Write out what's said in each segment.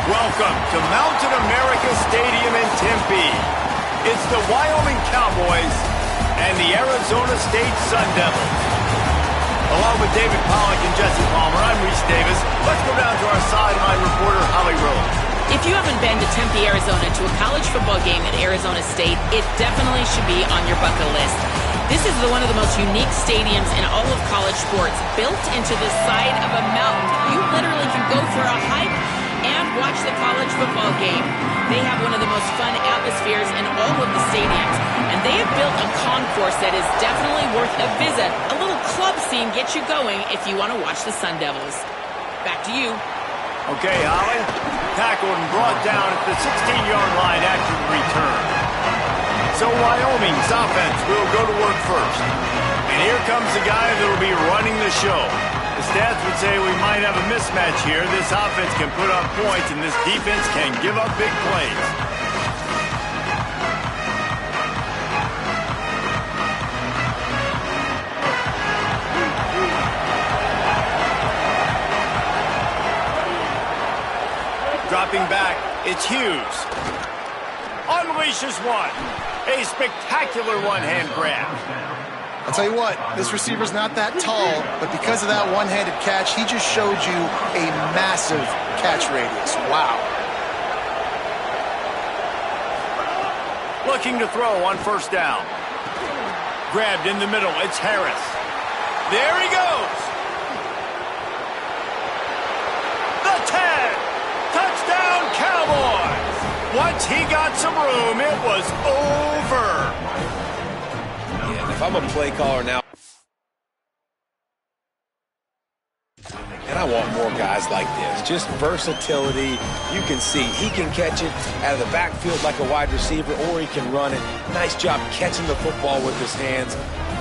Welcome to Mountain America Stadium in Tempe. It's the Wyoming Cowboys and the Arizona State Sun Devils. Along with David Pollack and Jesse Palmer, I'm Reese Davis. Let's go down to our sideline reporter, Holly Rose. If you haven't been to Tempe, Arizona to a college football game at Arizona State, it definitely should be on your bucket list. This is one of the most unique stadiums in all of college sports, built into the side of a mountain. You literally can go for a hike and watch the college football game. They have one of the most fun atmospheres in all of the stadiums, and they have built a concourse that is definitely worth a visit. A little club scene gets you going if you want to watch the Sun Devils. Back to you. Okay, Holly. Tackled and brought down at the 16-yard line after the return. So Wyoming's offense will go to work first. And here comes the guy that will be running the show. The stats would say we might have a mismatch here. This offense can put up points, and this defense can give up big plays. Dropping back, it's Hughes. Unleashes one. A spectacular one-hand grab. I'll tell you what, this receiver's not that tall, but because of that one-handed catch, he just showed you a massive catch radius. Wow. Looking to throw on first down. Grabbed in the middle, it's Harris. There he goes. The 10. Touchdown, Cowboys! Once he got some room, it was over. Yeah, if I'm a play caller now, and I want more guys like this, just versatility. You can see he can catch it out of the backfield like a wide receiver, or he can run it. Nice job catching the football with his hands,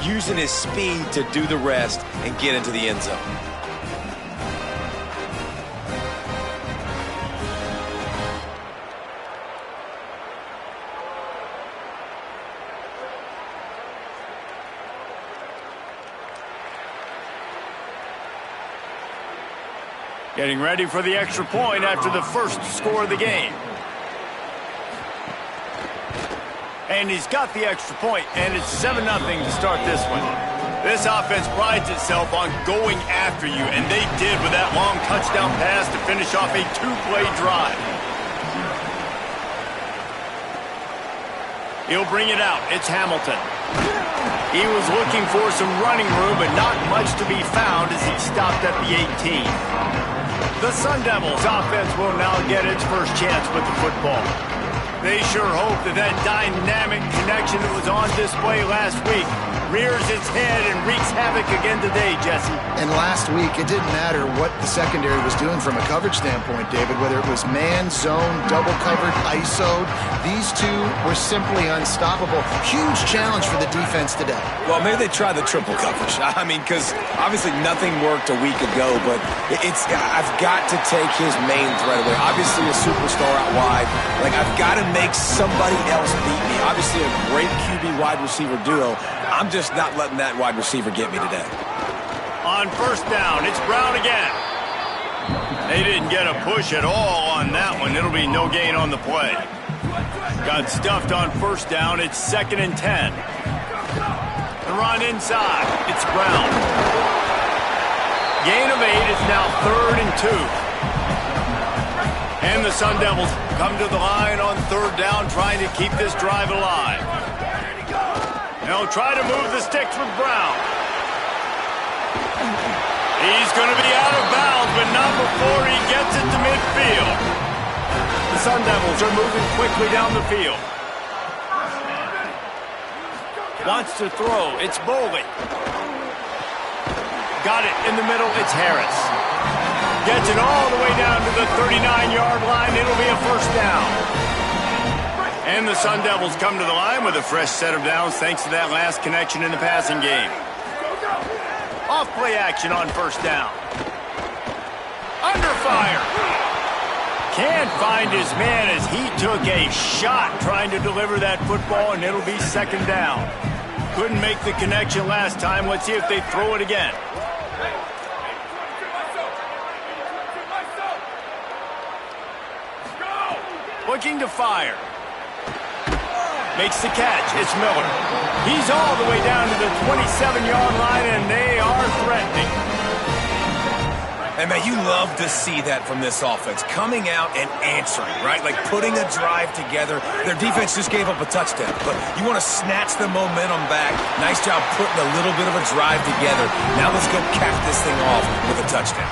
using his speed to do the rest and get into the end zone. Getting ready for the extra point after the first score of the game. And he's got the extra point, and it's 7-0 to start this one. This offense prides itself on going after you, and they did with that long touchdown pass to finish off a two-play drive. He'll bring it out. It's Hamilton. He was looking for some running room, but not much to be found as he stopped at the 18. The Sun Devils offense will now get its first chance with the football. They sure hope that that dynamic connection that was on display last week rears its head and wreaks havoc again today, Jesse. And last week, it didn't matter what the secondary was doing from a coverage standpoint, David, whether it was man, zone, double covered, ISO'd. These two were simply unstoppable. Huge challenge for the defense today. Well, maybe they try the triple coverage. I mean, because obviously nothing worked a week ago, but I've got to take his main threat away. Obviously a superstar out wide. Like, I've got to make somebody else beat me. Obviously a great QB wide receiver duo. I'm just not letting that wide receiver get me today. On first down, it's Brown again. They didn't get a push at all on that one. It'll be no gain on the play. Got stuffed on first down. It's 2nd and 10. The run inside. It's Brown. Gain of 8 is now 3rd and 2. And the Sun Devils come to the line on 3rd down, trying to keep this drive alive. They'll try to move the sticks with Brown. He's going to be out of bounds, but not before he gets it to midfield. The Sun Devils are moving quickly down the field. Wants to throw. It's Boley. Got it in the middle. It's Harris. Gets it all the way down to the 39-yard line. It'll be a first down. And the Sun Devils come to the line with a fresh set of downs thanks to that last connection in the passing game. Off play action on first down. Under fire. Can't find his man as he took a shot trying to deliver that football, and it'll be 2nd down. Couldn't make the connection last time. Let's see if they throw it again. Looking to fire. Makes the catch. It's Miller. He's all the way down to the 27-yard line, and they are threatening. And, man, you love to see that from this offense, coming out and answering, right? Like putting a drive together. Their defense just gave up a touchdown, but you want to snatch the momentum back. Nice job putting a little bit of a drive together. Now let's go cap this thing off with a touchdown.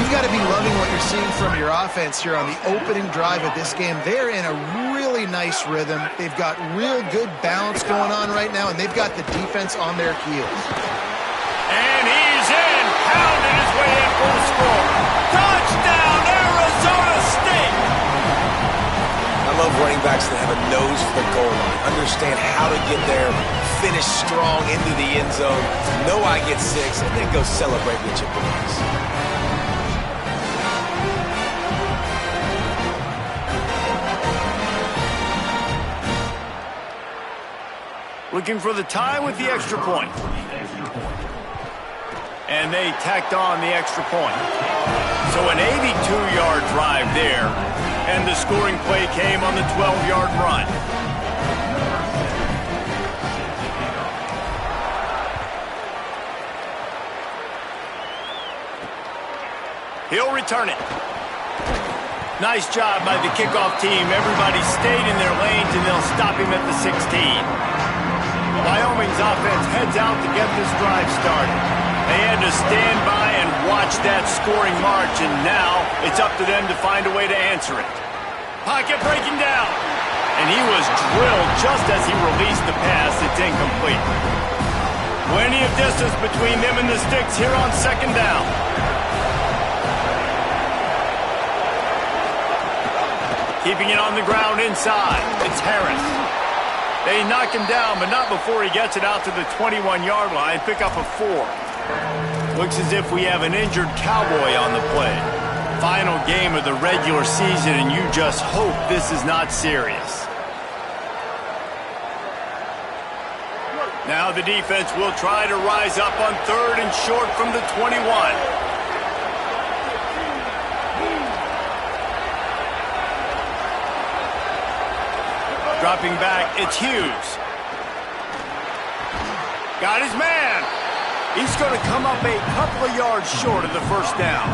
You've got to be loving what you're seeing from your offense here on the opening drive of this game. They're in a really nice rhythm. They've got real good balance going on right now, and they've got the defense on their heels. And he's in, pounding his way in for the score. Touchdown, Arizona State! I love running backs that have a nose for the goal line, understand how to get there, finish strong into the end zone, know I get 6, and then go celebrate with your boys. Looking for the tie with the extra point. And they tacked on the extra point. So an 82-yard drive there, and the scoring play came on the 12-yard run. He'll return it. Nice job by the kickoff team. Everybody stayed in their lanes, and they'll stop him at the 16. Wyoming's offense heads out to get this drive started. They had to stand by and watch that scoring march, and now it's up to them to find a way to answer it. Pocket breaking down, and he was drilled just as he released the pass. It's incomplete. Plenty of distance between them and the sticks here on second down. Keeping it on the ground inside. It's Harris. They knock him down, but not before he gets it out to the 21-yard line. Pick up a 4. Looks as if we have an injured Cowboy on the play. Final game of the regular season, and you just hope this is not serious. Now the defense will try to rise up on 3rd and short from the 21. Dropping back, it's Hughes. Got his man. He's going to come up a couple of yards short of the first down.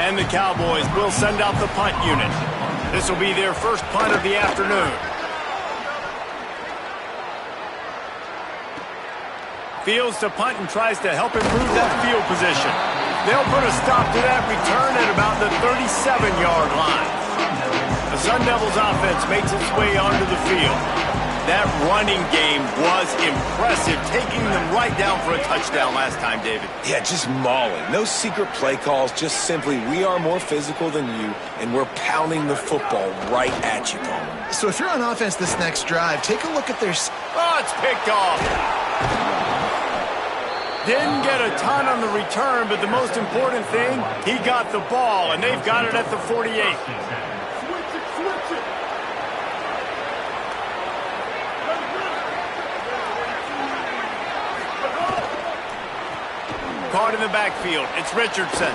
And the Cowboys will send out the punt unit. This will be their first punt of the afternoon. Fields to punt and tries to help improve that field position. They'll put a stop to that return at about the 37-yard line. The Sun Devils offense makes its way onto the field. That running game was impressive, taking them right down for a touchdown last time, David. Yeah, just mauling. No secret play calls, just simply we are more physical than you, and we're pounding the football right at you, Palmer. So if you're on offense this next drive, take a look at their... Oh, it's picked off. Didn't get a ton on the return, but the most important thing, he got the ball, and they've got it at the 48. Caught in the backfield. It's Richardson.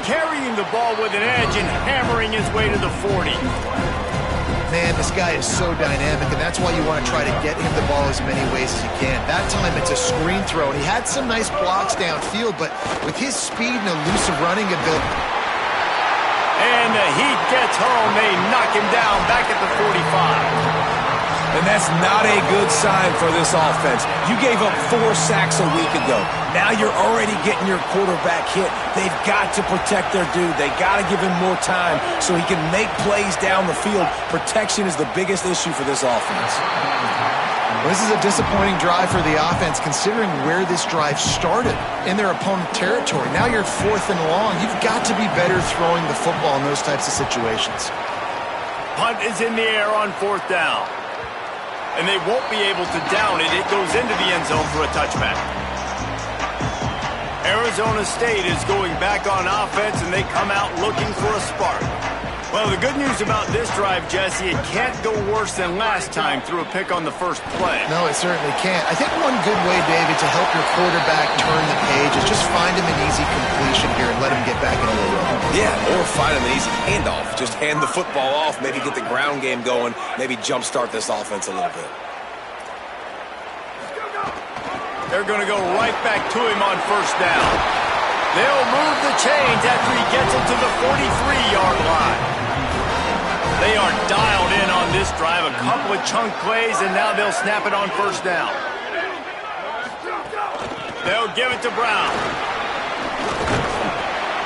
Carrying the ball with an edge and hammering his way to the 40. Man, this guy is so dynamic, and that's why you want to try to get him the ball as many ways as you can. That time it's a screen throw, and he had some nice blocks downfield, but with his speed and elusive running ability... And the heat gets home. They knock him down back at the 45. And that's not a good sign for this offense. You gave up 4 sacks a week ago. Now you're already getting your quarterback hit. They've got to protect their dude. They got to give him more time so he can make plays down the field. Protection is the biggest issue for this offense. Well, this is a disappointing drive for the offense, considering where this drive started in their opponent territory. Now you're 4th and long. You've got to be better throwing the football in those types of situations. Punt is in the air on 4th down. And they won't be able to down it. It goes into the end zone for a touchback. Arizona State is going back on offense, and they come out looking for a spark. Well, the good news about this drive, Jesse, it can't go worse than last time through a pick on the first play. No, it certainly can't. I think one good way, David, to help your quarterback turn the page is just find him an easy completion here and let him get back into a rhythm. Yeah, or find him an easy handoff. Just hand the football off, maybe get the ground game going, maybe jumpstart this offense a little bit. They're going to go right back to him on first down. They'll move the chains after he gets it to the 43-yard line. They are dialed in on this drive. A couple of chunk plays, and now they'll snap it on first down. They'll give it to Brown.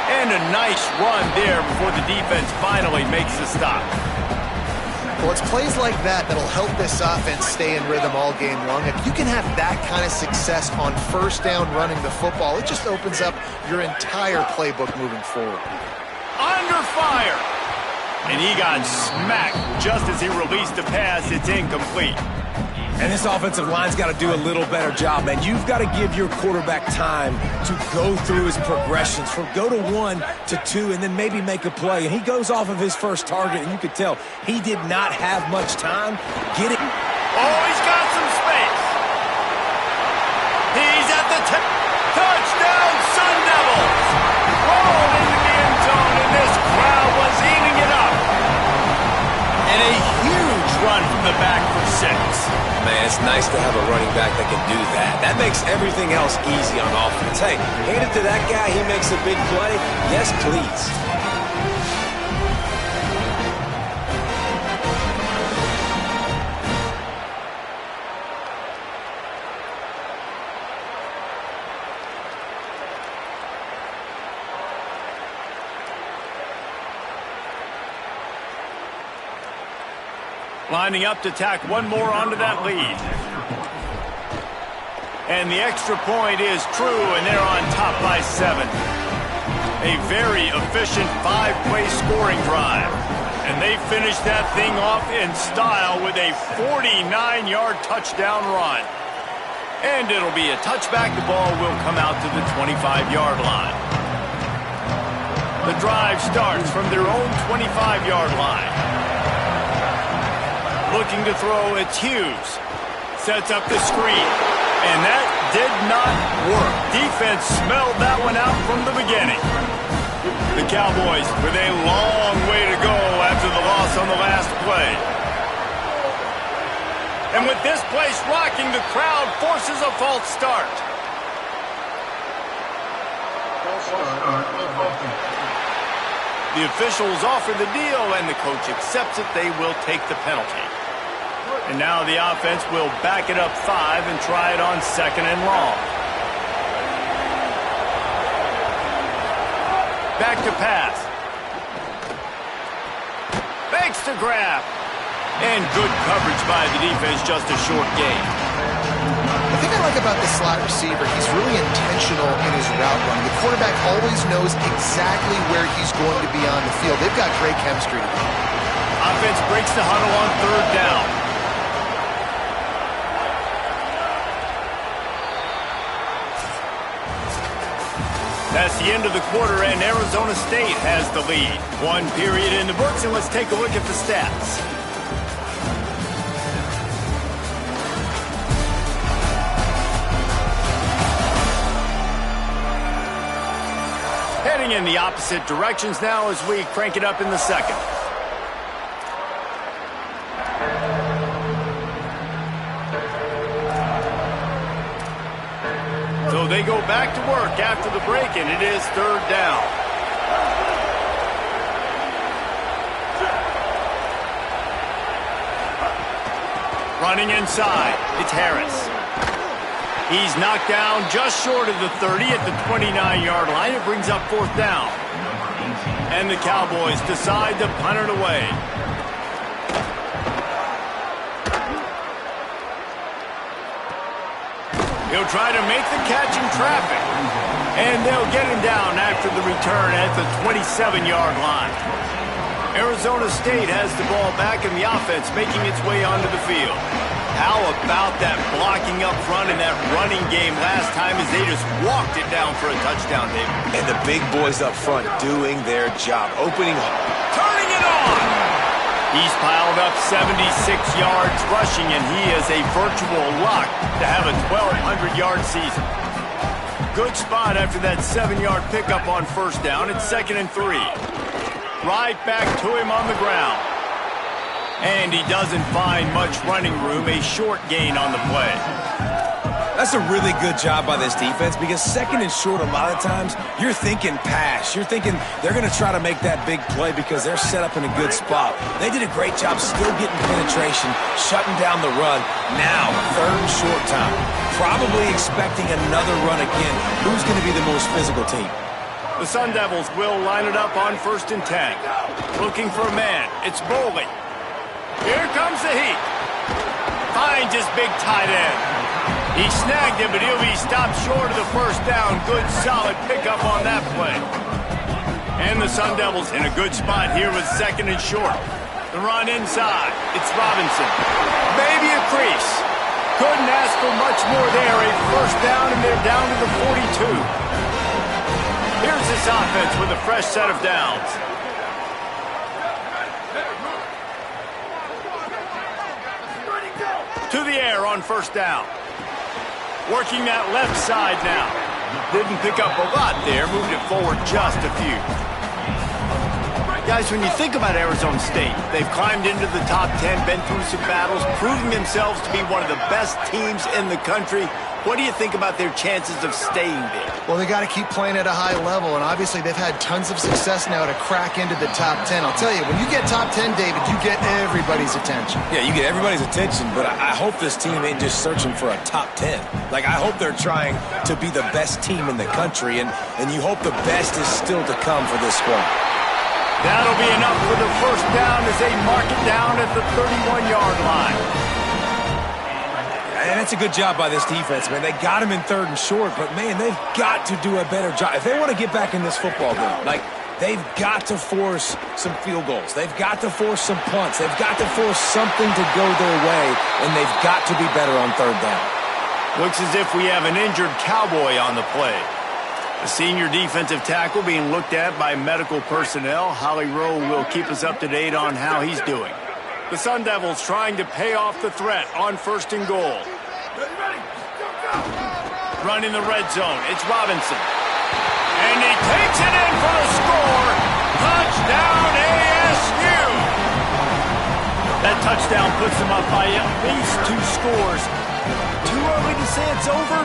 And a nice run there before the defense finally makes the stop. Well, it's plays like that that'll help this offense stay in rhythm all game long. If you can have that kind of success on first down running the football, it just opens up your entire playbook moving forward. Under fire. And he got smacked just as he released the pass. It's incomplete. And this offensive line's got to do a little better job, man. You've got to give your quarterback time to go through his progressions from go to 1 to 2 and then maybe make a play. And he goes off of his first target, and you could tell he did not have much time getting. Oh, he's got some space. He's at the touchdown, Sun Devils. Rolled into the end zone, and this crowd was eating it up. And a huge run from the back for 6. Man, it's nice to have a running back that can do that. That makes everything else easy on offense. Hey, hand it to that guy. He makes a big play. Yes, please. Lining up to tack one more onto that lead. And the extra point is true, and they're on top by 7. A very efficient 5-play scoring drive. And they finish that thing off in style with a 49-yard touchdown run. And it'll be a touchback. The ball will come out to the 25-yard line. The drive starts from their own 25-yard line. Looking to throw, it's Hughes. Sets up the screen. And that did not work. Defense smelled that one out from the beginning. The Cowboys with a long way to go after the loss on the last play. And with this place rocking, the crowd forces a false start. The officials offer the deal, and the coach accepts it. They will take the penalty. And now the offense will back it up 5 and try it on 2nd and long. Back to pass. Fakes to grab. And good coverage by the defense, just a short gain. The thing I like about this slot receiver, he's really intentional in his route running. The quarterback always knows exactly where he's going to be on the field. They've got great chemistry together. Offense breaks the huddle on 3rd down. That's the end of the quarter, and Arizona State has the lead. 1 period in the books, and let's take a look at the stats. Heading in the opposite directions now as we crank it up in the 2nd. So they go back to work after the break, and it is 3rd down. Running inside, it's Harris. He's knocked down just short of the 30 at the 29-yard line. It brings up 4th down. And the Cowboys decide to punt it away. He'll try to make the catch in traffic. And they'll get him down after the return at the 27-yard line. Arizona State has the ball back, and the offense making its way onto the field. how about that blocking up front in that running game last time as they just walked it down for a touchdown, David? And the big boys up front doing their job, opening up. Turning it on! He's piled up 76 yards rushing, and he is a virtual lock to have a 1,200-yard season. Good spot after that 7-yard pickup on first down. It's 2nd and 3. Right back to him on the ground. And he doesn't find much running room, a short gain on the play. That's a really good job by this defense because 2nd and short, a lot of times, you're thinking pass. You're thinking they're going to try to make that big play because they're set up in a good spot. They did a great job still getting penetration, shutting down the run. Now, 3rd and short time. Probably expecting another run again. Who's going to be the most physical team? The Sun Devils will line it up on 1st and 10. Looking for a man. It's Bowling. Here comes the heat. Finds his big tight end. He snagged him, but he'll be stopped short of the first down. Good, solid pickup on that play. And the Sun Devils in a good spot here with 2nd and short. The run inside. It's Robinson. Maybe a crease. Couldn't ask for much more there. A first down, and they're down to the 42. Here's this offense with a fresh set of downs. To the air on first down. Working that left side now. Didn't pick up a lot there. Moved it forward just a few. Guys, when you think about Arizona State, they've climbed into the top 10, been through some battles, proving themselves to be one of the best teams in the country. What do you think about their chances of staying there? Well, they got to keep playing at a high level, and obviously they've had tons of success now to crack into the top 10. I'll tell you, when you get top 10, David, you get everybody's attention. Yeah, you get everybody's attention, but I hope this team ain't just searching for a top 10. Like, I hope they're trying to be the best team in the country, and you hope the best is still to come for this squad. That'll be enough for the first down as they mark it down at the 31-yard line. And that's a good job by this defense, man. They got him in 3rd and short, but, man, they've got to do a better job. If they want to get back in this football game, like, they've got to force some field goals. They've got to force some punts. They've got to force something to go their way, and they've got to be better on 3rd down. Looks as if we have an injured Cowboy on the play. The senior defensive tackle being looked at by medical personnel. Holly Rowe will keep us up to date on how he's doing. The Sun Devils trying to pay off the threat on 1st and goal. Running the red zone. It's Robinson. And he takes it in for the score. Touchdown ASU. That touchdown puts them up by at least 2 scores. Too early to say it's over?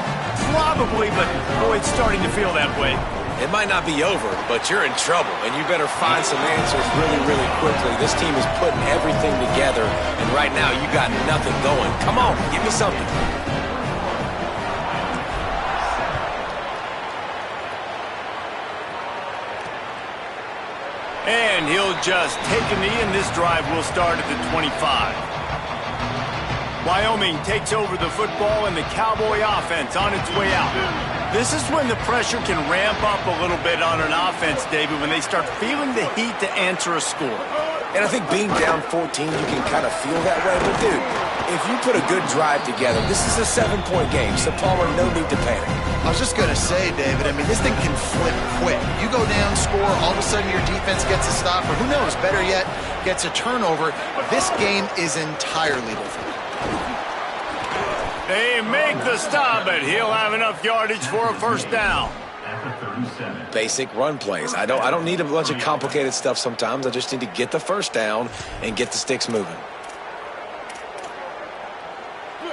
Probably, but boy, it's starting to feel that way. It might not be over, but you're in trouble, and you better find some answers really, really quickly. This team is putting everything together, and right now you got nothing going. Come on, give me something. And he'll just take a knee, and this drive will start at the 25. Wyoming takes over the football, and the Cowboy offense on its way out. This is when the pressure can ramp up a little bit on an offense, David, when they start feeling the heat to answer a score. And I think being down 14, you can kind of feel that way. But, dude, if you put a good drive together, this is a 7-point game, so Palmer, no need to panic. I was just going to say, David, I mean, this thing can flip quick. You go down, score, all of a sudden your defense gets a stop, or who knows, better yet, gets a turnover. This game is entirely different. They make the stop, but he'll have enough yardage for a first down. Basic run plays. I don't need a bunch of complicated stuff sometimes. I just need to get the first down and get the sticks moving.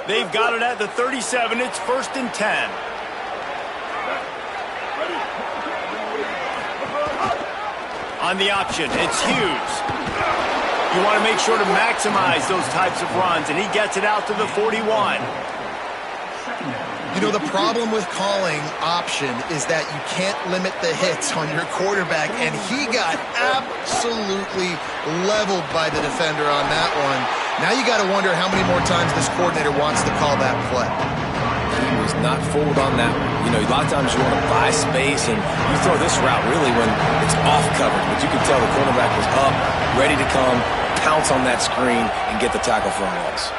They've got it at the 37. It's 1st and 10. On the option, it's Hughes. You want to make sure to maximize those types of runs, and he gets it out to the 41. You know, the problem with calling option is that you can't limit the hits on your quarterback, and he got absolutely leveled by the defender on that one. Now you got to wonder how many more times this coordinator wants to call that play. He was not fooled on that one. You know, a lot of times you want to buy space, and you throw this route really when it's off coverage. But you can tell the cornerback was up, ready to come, pounce on that screen, and get the tackle for a loss.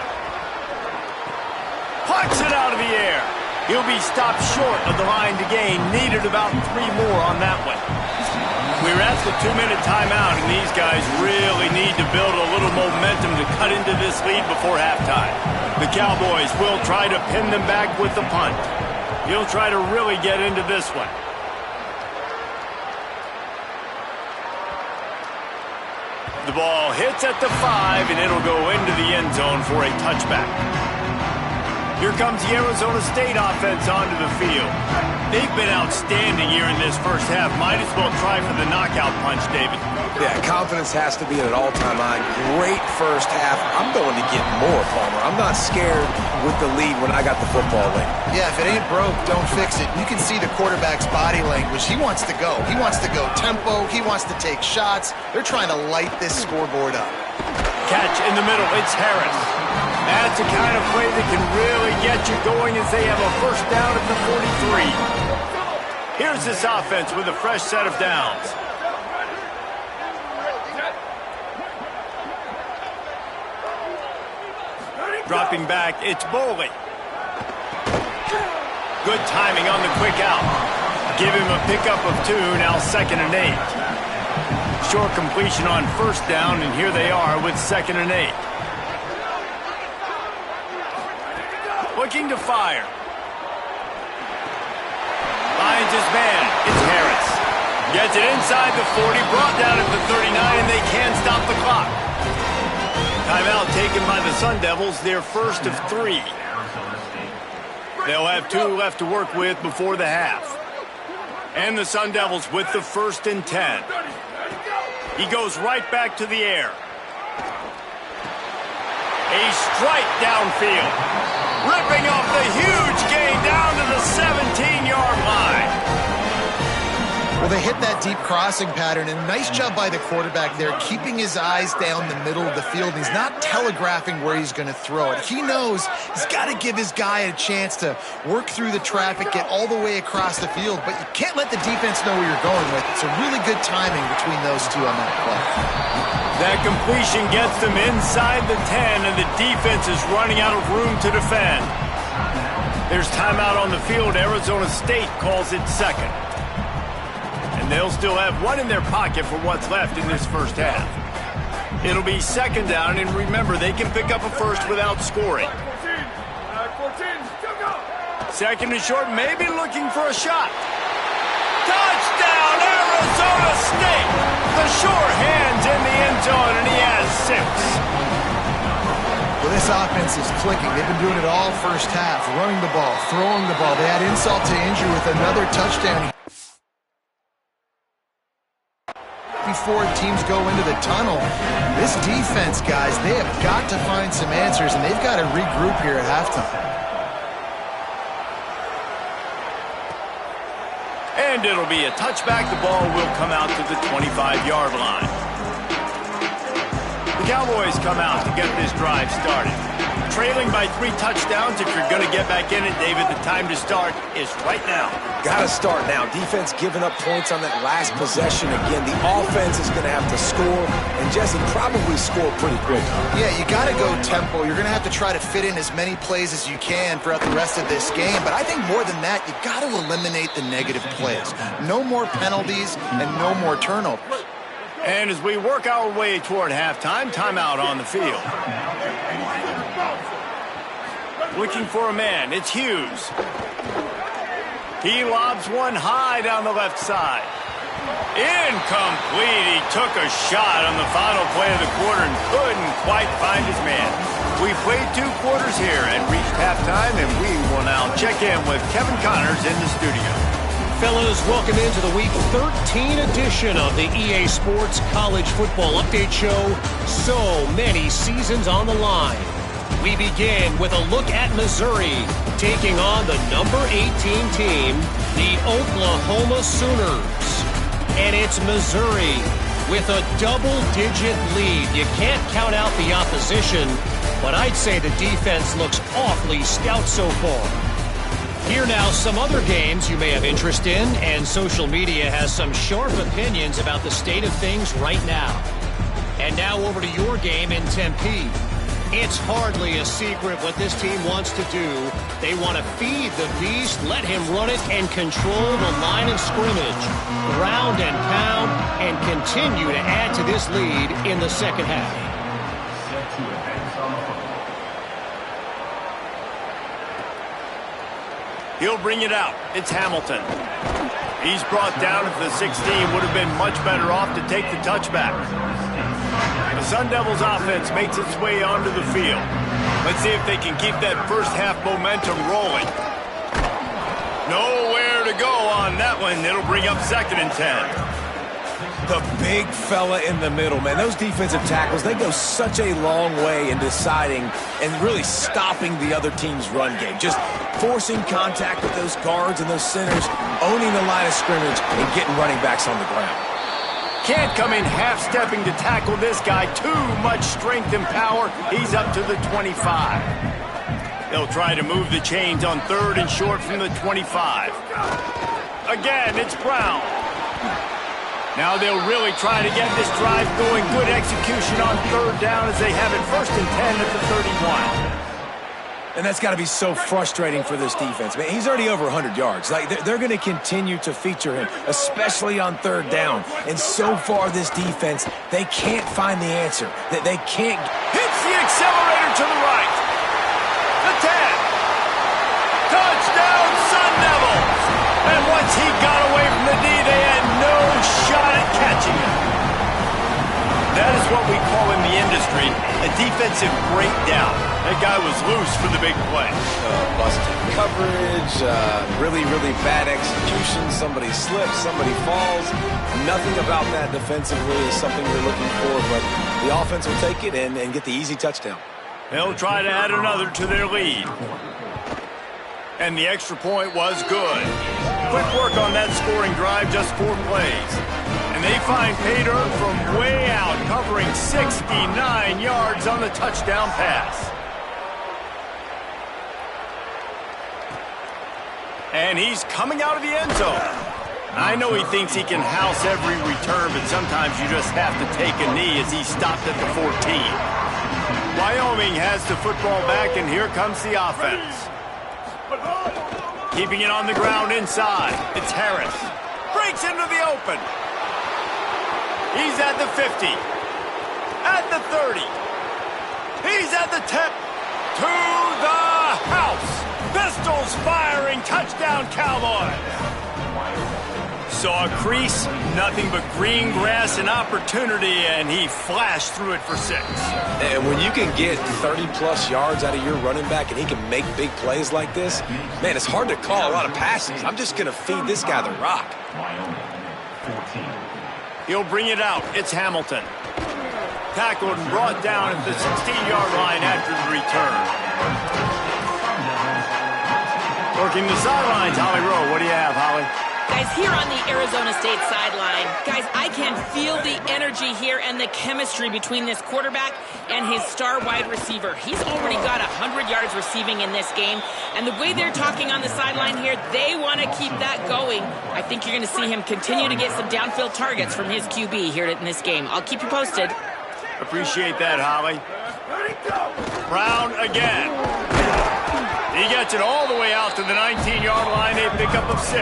Pucks it out of the air. He'll be stopped short of the line to gain. Needed about 3 more on that one. We're at the 2-minute timeout, and these guys really need to build a little momentum to cut into this lead before halftime. The Cowboys will try to pin them back with the punt. He'll try to really get into this one. The ball hits at the 5, and it'll go into the end zone for a touchback. Here comes the Arizona State offense onto the field. They've been outstanding here in this first half. Might as well try for the knockout punch, David. Yeah, confidence has to be at an all-time high. Great first half. I'm going to get more, Palmer. I'm not scared with the lead when I got the football late. Yeah, if it ain't broke, don't fix it. You can see the quarterback's body language. He wants to go. He wants to go tempo. He wants to take shots. They're trying to light this scoreboard up. Catch in the middle. It's Harris. That's the kind of play that can really get you going as they have a first down at the 43. Here's this offense with a fresh set of downs. Dropping back, it's Boley. Good timing on the quick out. Give him a pickup of 2, now 2nd and 8. Short completion on first down, and here they are with 2nd and 8. Looking to fire. Finds his man. It's Harris. Gets it inside the 40, brought down at the 39, and they can't stop the clock. Timeout taken by the Sun Devils, their first of 3. They'll have 2 left to work with before the half. And the Sun Devils with the 1st and 10. He goes right back to the air. A strike downfield. Ripping off the huge gain down to the 17-yard line. Well, they hit that deep crossing pattern, and nice job by the quarterback there, keeping his eyes down the middle of the field. He's not telegraphing where he's going to throw it. He knows he's got to give his guy a chance to work through the traffic, get all the way across the field, but you can't let the defense know where you're going with. It's a really good timing between those two on that play. That completion gets them inside the 10, and the defense is running out of room to defend. There's timeout on the field. Arizona State calls it 2nd. And they'll still have 1 in their pocket for what's left in this first half. It'll be 2nd down, and remember, they can pick up a first without scoring. 2nd and short, maybe looking for a shot. Touchdown, Arizona State! The sure hands in the end zone, and he has 6. Well, this offense is clicking. They've been doing it all first half, running the ball, throwing the ball. They had insult to injury with another touchdown. Before teams go into the tunnel, this defense, guys, they have got to find some answers, and they've got to regroup here at halftime. And it'll be a touchback. The ball will come out to the 25-yard line. The Cowboys come out to get this drive started. Trailing by 3 touchdowns. If you're going to get back in it, David, the time to start is right now. Got to start now. Defense giving up points on that last possession. Again, the offense is going to have to score, and Jesse probably score pretty quick. Yeah, you got to go tempo. You're going to have to try to fit in as many plays as you can throughout the rest of this game. But I think more than that, you got to eliminate the negative plays. No more penalties and no more turnovers. And as we work our way toward halftime, timeout on the field. Looking for a man, it's Hughes. He lobs one high down the left side. Incomplete. He took a shot on the final play of the quarter and couldn't quite find his man. We played 2 quarters here and reached halftime, and we will now check in with Kevin Connors in the studio. Fellas, welcome into the Week 13 edition of the EA Sports College Football Update Show. So many seasons on the line. We begin with a look at Missouri taking on the number 18 team, the Oklahoma Sooners. And it's Missouri with a double-digit lead. You can't count out the opposition, but I'd say the defense looks awfully stout so far. Here now, some other games you may have interest in, and social media has some sharp opinions about the state of things right now. And now over to your game in Tempe. It's hardly a secret what this team wants to do. They want to feed the beast, let him run it, and control the line of scrimmage. Ground and pound, and continue to add to this lead in the second half. He'll bring it out. It's Hamilton. He's brought down at the 16. Would have been much better off to take the touchback. The Sun Devils offense makes its way onto the field. Let's see if they can keep that first half momentum rolling. Nowhere to go on that one. It'll bring up 2nd and 10. The big fella in the middle, man. Those defensive tackles, they go such a long way in deciding and really stopping the other team's run game. Just forcing contact with those guards and those centers, owning the line of scrimmage, and getting running backs on the ground. Can't come in half-stepping to tackle this guy. Too much strength and power. He's up to the 25. They'll try to move the chains on 3rd and short from the 25. Again, it's Brown. Now they'll really try to get this drive going. Good execution on 3rd down as they have it 1st and 10 at the 31. And that's got to be so frustrating for this defense. Man, he's already over 100 yards. Like, they're going to continue to feature him, especially on 3rd down. And so far, this defense, they can't find the answer. They can't. Hits the accelerator to the right. The 10. Touchdown, Sun Devils. And once he got away from the D, they had no shot at catching him. That is what we call in the industry a defensive breakdown. That guy was loose for the big play. Busted coverage, really, really bad execution. Somebody slips, somebody falls. Nothing about that defensively is something you're looking for, but the offense will take it and get the easy touchdown. They'll try to add another to their lead. And the extra point was good. Quick work on that scoring drive, just 4 plays. And they find pay dirt from way out, covering 69 yards on the touchdown pass. And he's coming out of the end zone. I know he thinks he can house every return, but sometimes you just have to take a knee as he stopped at the 14. Wyoming has the football back, and here comes the offense. Keeping it on the ground inside. It's Harris. Breaks into the open. He's at the 50. At the 30. He's at the 10. To the house. Pistols firing. Touchdown, Cowboys. Saw a crease. Nothing but green grass and opportunity, and he flashed through it for 6. And when you can get 30-plus yards out of your running back and he can make big plays like this, man, it's hard to call a lot of passes. I'm just going to feed this guy the rock. He'll bring it out. It's Hamilton. Tackled and brought down at the 16-yard line after the return. Working the sidelines, Holly Rowe. What do you have, Holly? Guys, here on the Arizona State sideline, guys, I can feel the energy here and the chemistry between this quarterback and his star wide receiver. He's already got 100 yards receiving in this game, and the way they're talking on the sideline here, they want to keep that going. I think you're going to see him continue to get some downfield targets from his QB here in this game. I'll keep you posted. Appreciate that, Holly. Brown again. He gets it all the way out to the 19-yard line, a pickup of 6.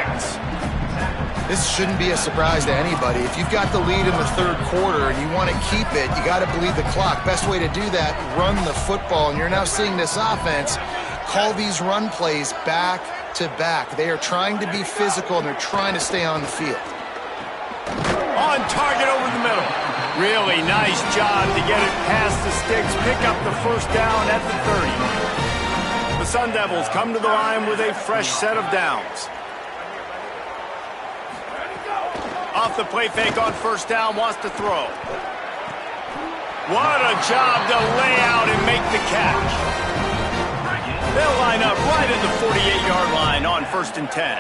This shouldn't be a surprise to anybody. If you've got the lead in the 3rd quarter and you want to keep it, you got to bleed the clock. Best way to do that, run the football. And you're now seeing this offense call these run plays back to back. They are trying to be physical, and they're trying to stay on the field. On target over the middle. Really nice job to get it past the sticks, pick up the 1st down at the 30. The Sun Devils come to the line with a fresh set of downs. Off the play fake on 1st down, wants to throw. What a job to lay out and make the catch. They'll line up right at the 48-yard line on 1st and 10.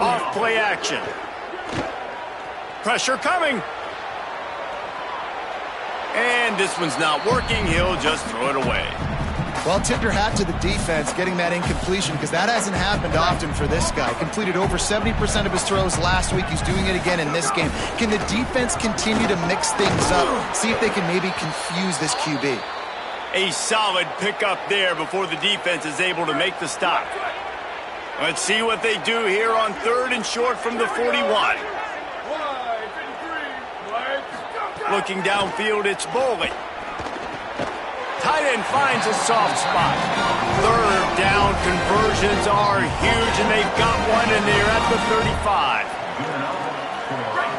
Off play action. Pressure coming. And this one's not working. He'll just throw it away. Well, tip your hat to the defense getting that incompletion because that hasn't happened often for this guy. Completed over 70% of his throws last week. He's doing it again in this game. Can the defense continue to mix things up? See if they can maybe confuse this QB. A solid pickup there before the defense is able to make the stop. Let's see what they do here on 3rd and short from the 41. Looking downfield, it's Bowling. Tight end finds a soft spot. 3rd down conversions are huge, and they've got one, and they're at the 35.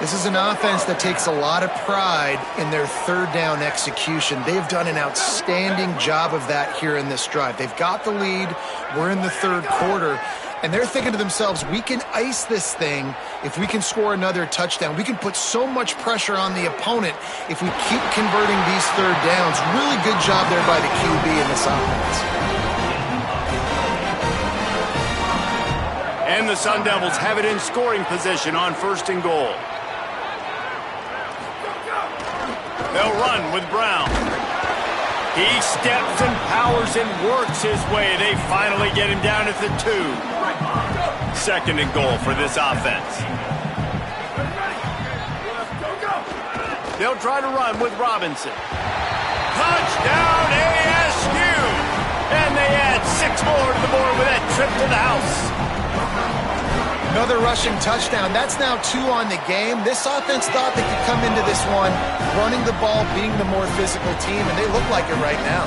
This is an offense that takes a lot of pride in their 3rd down execution. They've done an outstanding job of that here in this drive. They've got the lead. We're in the 3rd quarter. And they're thinking to themselves, we can ice this thing if we can score another touchdown. We can put so much pressure on the opponent if we keep converting these 3rd downs. Really good job there by the QB in this offense. And the Sun Devils have it in scoring position on 1st and goal. They'll run with Brown. He steps and powers and works his way. They finally get him down at the 2. 2nd and goal for this offense. They'll try to run with Robinson. Touchdown ASU! And they add 6 more to the board with that trip to the house. Another rushing touchdown. That's now 2 on the game. This offense thought they could come into this one running the ball, being the more physical team, and they look like it right now.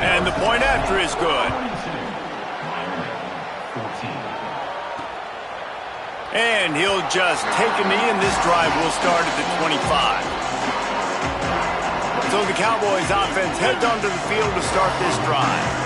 And the point after is good. And he'll just take a knee, and this drive will start at the 25. So the Cowboys offense heads onto the field to start this drive.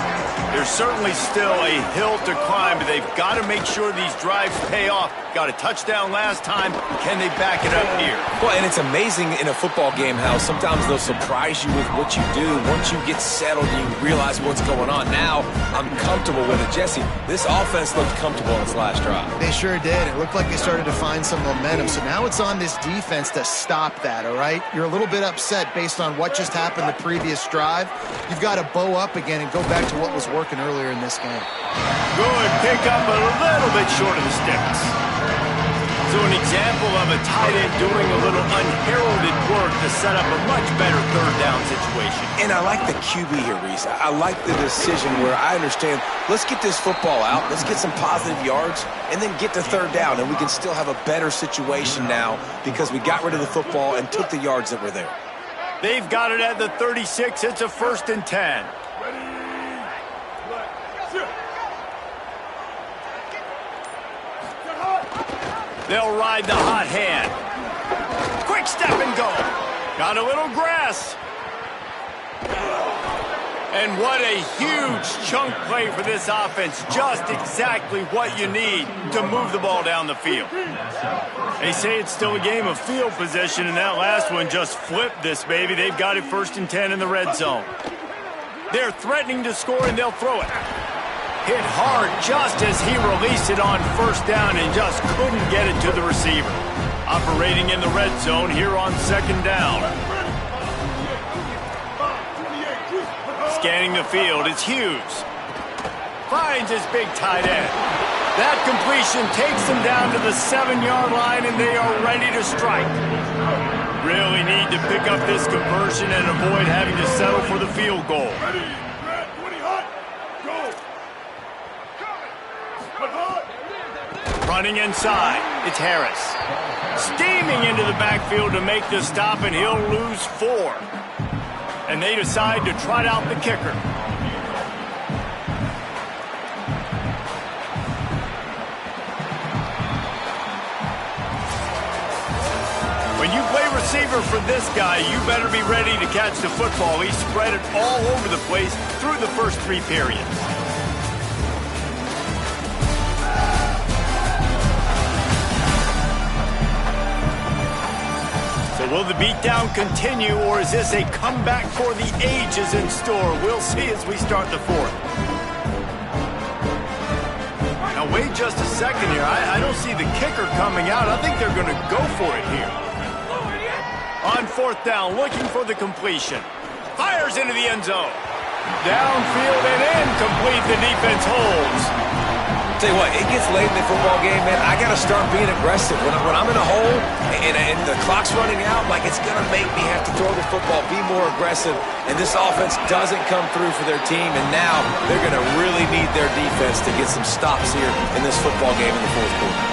There's certainly still a hill to climb, but they've got to make sure these drives pay off. Got a touchdown last time. Can they back it up here? Well, and it's amazing in a football game how sometimes they'll surprise you with what you do. Once you get settled and you realize what's going on. Now, I'm comfortable with it. Jesse, this offense looked comfortable in its last drive. They sure did. It looked like they started to find some momentum. So now it's on this defense to stop that, all right? You're a little bit upset based on what just happened the previous drive. You've got to bow up again and go back to what was working earlier in this game. Good pickup, a little bit short of the sticks. So an example of a tight end doing a little unheralded work to set up a much better 3rd down situation. And I like the QB here, Reese. I like the decision where I understand, let's get this football out, let's get some positive yards, and then get to 3rd down, and we can still have a better situation now because we got rid of the football and took the yards that were there. They've got it at the 36. It's a 1st and 10. They'll ride the hot hand. Quick step and go. Got a little grass. And what a huge chunk play for this offense. Just exactly what you need to move the ball down the field. They say it's still a game of field position, and that last one just flipped this baby. They've got it 1st and 10 in the red zone. They're threatening to score, and they'll throw it. Hit hard just as he released it on 1st down and just couldn't get it to the receiver. Operating in the red zone here on 2nd down. Scanning the field, it's Hughes. Finds his big tight end. That completion takes them down to the 7-yard line, and they are ready to strike. Really need to pick up this conversion and avoid having to settle for the field goal. Running inside, it's Harris. Steaming into the backfield to make the stop, and he'll lose 4. And they decide to trot out the kicker. When you play receiver for this guy, you better be ready to catch the football. He spread it all over the place through the first 3 periods. Will the beatdown continue, or is this a comeback for the ages in store? We'll see as we start the 4th. Now, wait just a second here. I don't see the kicker coming out. I think they're going to go for it here. On 4th down, looking for the completion. Fires into the end zone. Downfield and incomplete. The defense holds. Tell you what, it gets late in the football game, man. I got to start being aggressive. When I'm in a hole and the clock's running out, like, it's going to make me have to throw the football, be more aggressive. And this offense doesn't come through for their team, and now they're going to really need their defense to get some stops here in this football game in the fourth quarter.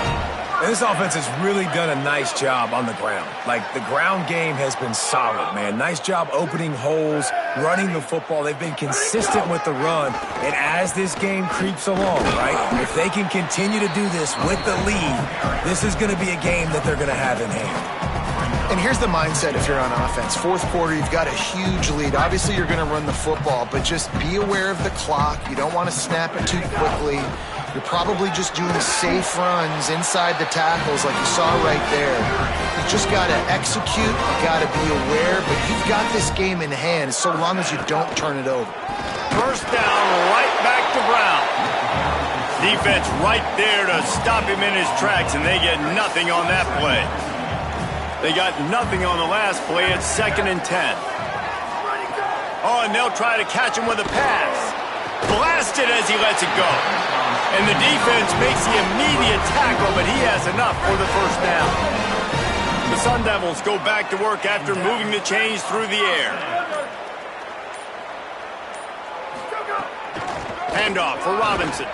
And this offense has really done a nice job on the ground. Like, the ground game has been solid, man. Nice job opening holes, running the football. They've been consistent with the run. And as this game creeps along, right, if they can continue to do this with the lead, this is going to be a game that they're going to have in hand. And here's the mindset if you're on offense. Fourth quarter, you've got a huge lead. Obviously, you're going to run the football, but just be aware of the clock. You don't want to snap it too quickly. You're probably just doing safe runs inside the tackles like you saw right there. You just got to execute. You got to be aware, but you've got this game in hand so long as you don't turn it over. First down, right back to Brown. Defense right there to stop him in his tracks, and they get nothing on that play. They got nothing on the last play. It's 2nd and 10. Oh, and they'll try to catch him with a pass. Blasted as he lets it go. And the defense makes the immediate tackle, but he has enough for the first down. The Sun Devils go back to work after moving the chains through the air. Handoff for Robinson.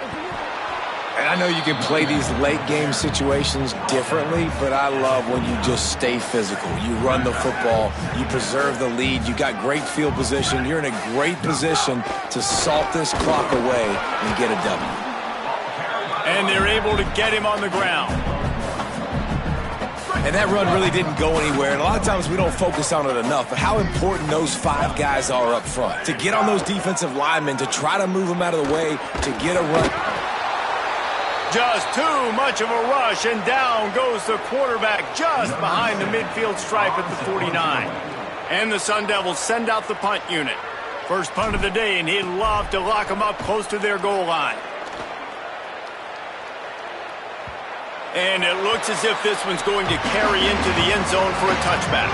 And I know you can play these late-game situations differently, but I love when you just stay physical. You run the football, you preserve the lead, you got great field position. You're in a great position to salt this clock away and get a W. And they're able to get him on the ground. And that run really didn't go anywhere. And a lot of times we don't focus on it enough, but how important those 5 guys are up front. To get on those defensive linemen, to try to move them out of the way, to get a run. Just too much of a rush, and down goes the quarterback just behind the midfield stripe at the 49. And the Sun Devils send out the punt unit. First punt of the day, and he'd love to lock them up close to their goal line. And it looks as if this one's going to carry into the end zone for a touchback.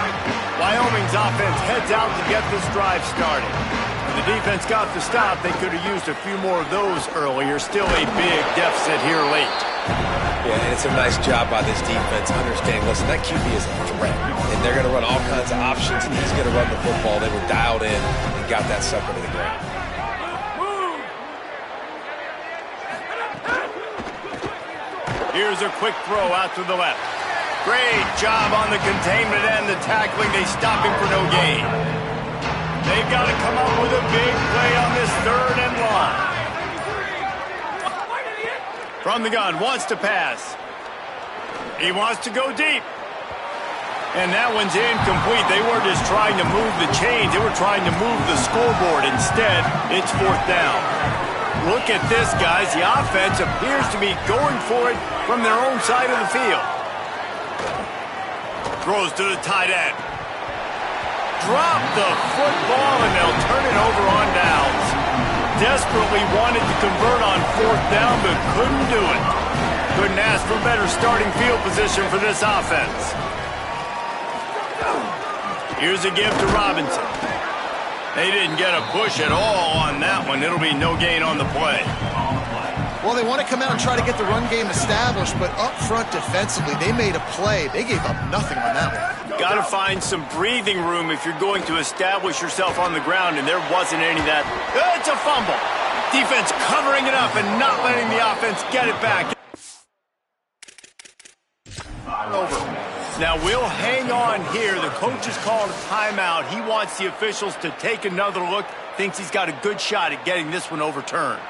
Wyoming's offense heads out to get this drive started. When the defense got the stop, they could have used a few more of those earlier. Still a big deficit here late. Yeah, and it's a nice job by this defense understanding, listen, that QB is a threat. And they're going to run all kinds of options, and he's going to run the football. They were dialed in and got that sucker to the ground. Here's a quick throw out to the left. Great job on the containment and the tackling. They stop him for no gain. They've got to come up with a big play on this 3rd and long. From the gun, wants to pass. He wants to go deep. And that one's incomplete. They were just trying to move the chains. They were trying to move the scoreboard. Instead, it's 4th down. Look at this, guys. The offense appears to be going for it from their own side of the field. Throws to the tight end. Drop the football, and they'll turn it over on downs. Desperately wanted to convert on 4th down, but couldn't do it. Couldn't ask for better starting field position for this offense. Here's a give to Robinson. They didn't get a push at all on that one. It'll be no gain on the play. Well, they want to come out and try to get the run game established, but up front defensively, they made a play. They gave up nothing on that one. Got to find some breathing room if you're going to establish yourself on the ground, and there wasn't any of that. It's a fumble. Defense covering it up and not letting the offense get it back. Over. Now, we'll hang on here. The coach has called a timeout. He wants the officials to take another look. Thinks he's got a good shot at getting this one overturned.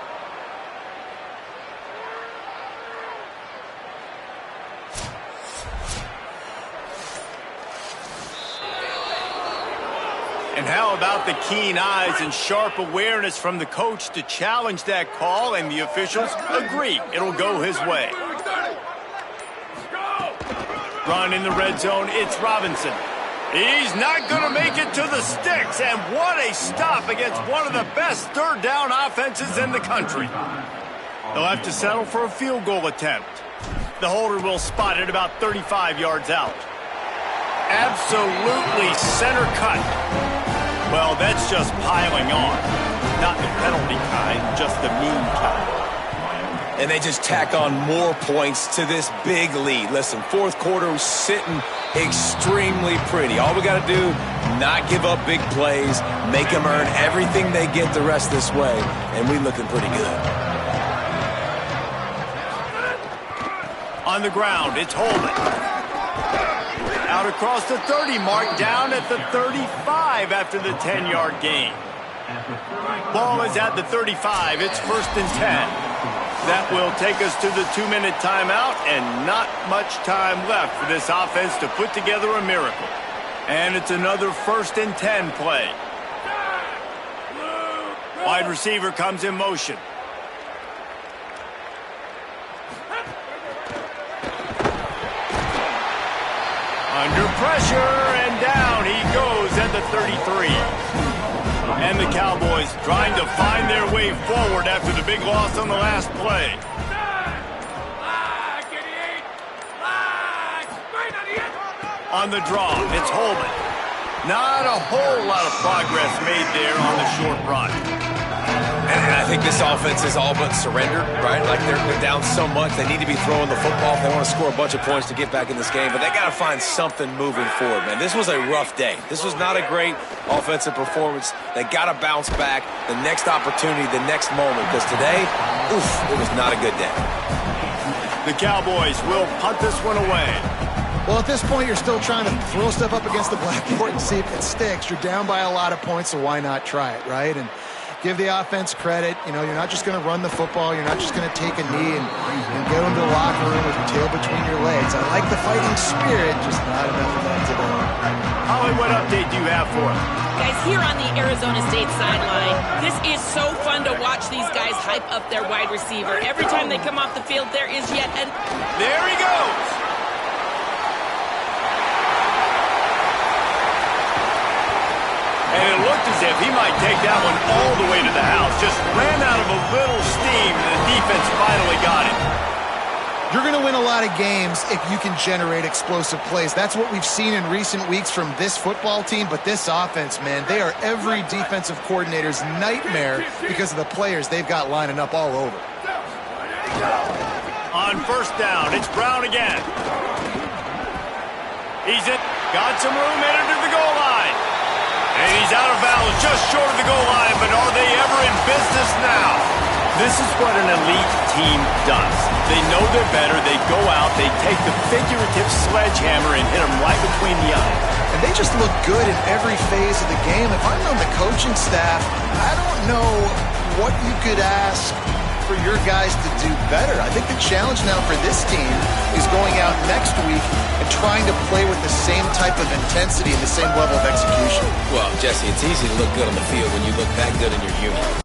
And how about the keen eyes and sharp awareness from the coach to challenge that call, and the officials agree it'll go his way. Run in the red zone, it's Robinson. He's not going to make it to the sticks, and what a stop against one of the best 3rd down offenses in the country. They'll have to settle for a field goal attempt. The holder will spot it about 35 yards out. Absolutely center cut. Well, that's just piling on. Not the penalty kind, just the mean kind. And they just tack on more points to this big lead. Listen, fourth quarter was sitting extremely pretty. All we got to do, not give up big plays, make them earn everything they get the rest this way, and we looking pretty good. On the ground, it's Holman. Out across the 30 mark, down at the 35 after the 10-yard gain. Ball is at the 35. It's 1st and 10. That will take us to the 2-minute timeout, and not much time left for this offense to put together a miracle. And it's another 1st and 10 play. Wide receiver comes in motion. Under pressure, and down he goes at the 33. And the Cowboys trying to find their way forward after the big loss on the last play. On the draw, it's Holman. Not a whole lot of progress made there on the short run. And I think this offense is all but surrendered, right? Like they're down so much, they need to be throwing the football if they want to score a bunch of points to get back in this game. But they got to find something moving forward, man. This was a rough day. This was not a great offensive performance. They got to bounce back the next opportunity, the next moment. Because today, oof, it was not a good day. The Cowboys will punt this one away. Well, at this point, you're still trying to throw stuff up against the blackboard and see if it sticks. You're down by a lot of points, so why not try it, right? And give the offense credit. You know, you're not just going to run the football. You're not just going to take a knee and go into the locker room with your tail between your legs. I like the fighting spirit, just not enough of that today. Holly, what update do you have for us? Guys, here on the Arizona State sideline, this is so fun to watch these guys hype up their wide receiver. Every time they come off the field, there is yet an... There he goes! And it looked as if he might take that one all the way to the house. Just ran out of a little steam, and the defense finally got it. You're going to win a lot of games if you can generate explosive plays. That's what we've seen in recent weeks from this football team, but this offense, man, they are every defensive coordinator's nightmare because of the players they've got lining up all over. On 1st down, it's Brown again. He's it. Got some room, entered to the goal line. And he's out of bounds just short of the goal line, but are they ever in business now? This is what an elite team does. They know they're better, they go out, they take the figurative sledgehammer and hit them right between the eyes. And they just look good in every phase of the game. If I'm on the coaching staff, I don't know what you could ask for your guys to do better. I think the challenge now for this team is going out next week and trying to play with the same type of intensity and the same level of execution. Well, Jesse, it's easy to look good on the field when you look that good in your uniform.